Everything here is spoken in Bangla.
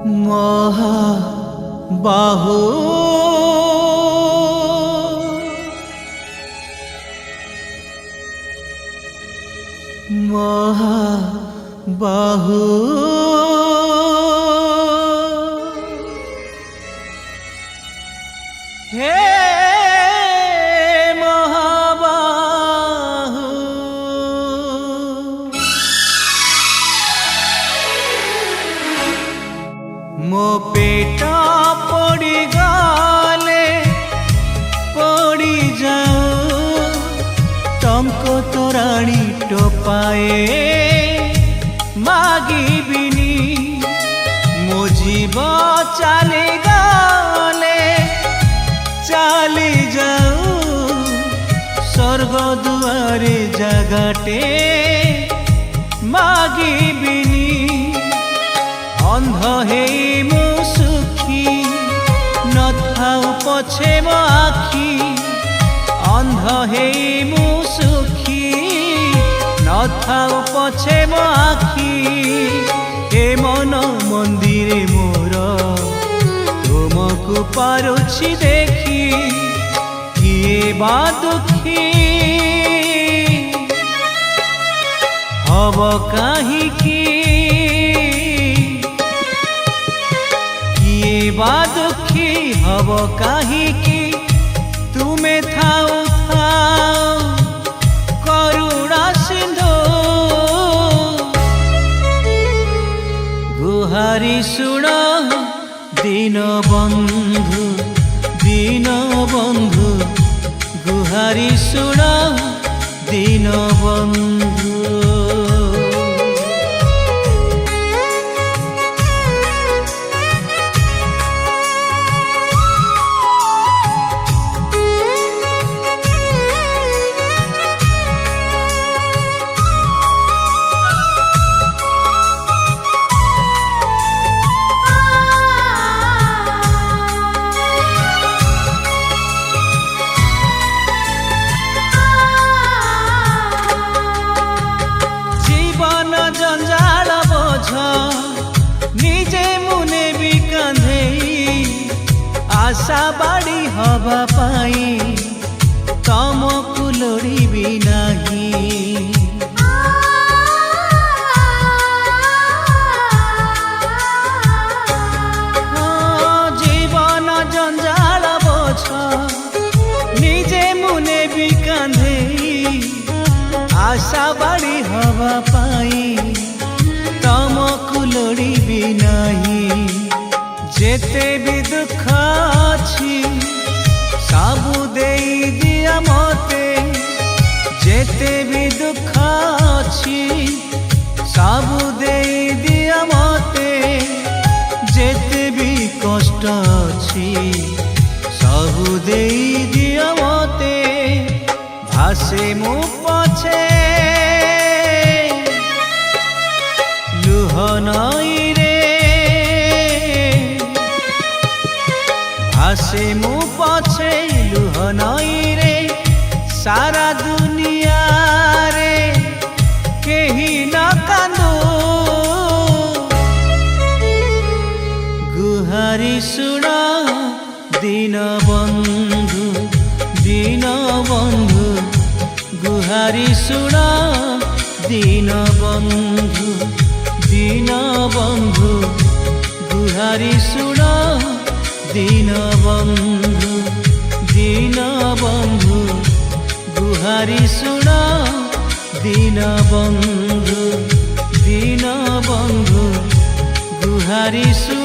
মহাবাহু মহাবাহু হে মহাবাহু মো পেট পড়ি গলে পড়ি যাও টঙ্ক তোরাণী টোপায়ে মাগিবিনি মো জীব চালি গলে চালি যাও স্বর্গ দুয়ারে জাগাটে মাগিবিনি অন্ধ হেই মু সুখী নথাও পছে মো আখি অন্ধ হেই মু সুখী নথাও পছে মো আখি এ মন মন্দিরে মোর তুমকু পারুছি দেখি কিয়ে বা দুঃখী হব কাহিকি বা দুঃখী হব কাহিকি তুমি থাও থাও করুণা সিন্ধু গুহারি শুণ দীনবন্ধু দীনবন্ধু গুহারি শুণ দীনবন্ধু জঞ্জাল বোঝ নিজে মুনে বি কাঁধেই আশা বাড়ি হবা পাই তমকু লোড়িবি নাহি জীবন জঞ্জাল বোঝ নিজে মুনে বি কাঁধেই আশা বাড়ি হবা পাই তমকু লোড়িবি নাহি যেতে বি দুঃখ ଅଛି ସବୁ ଦେଇ ଦିଅ ମତେ ଯେତେ ବି ଦୁଃଖ ଅଛି ସବୁ ଦେଇ ଦିଅ ମତେ ଯେତେ ବି କଷ୍ଟ ଅଛି ସବୁ ଦେଇ ଦିଅ ମତେ ভাসে মু পছে লুহ নই রে ভাসে মু পছে লুহ নই রে সারা দুনিয়ারে কেহি না কান্দো গুহারি শুণ দীনবন্ধু দীনবন্ধু গুহারি শুণ দীনবন্ধু দীনবন্ধু গুহারি শুণ দীনবন্ধু দীনবন্ধু গুহারি শুণ দীনবন্ধু দীনবন্ধু গুহারি শুণ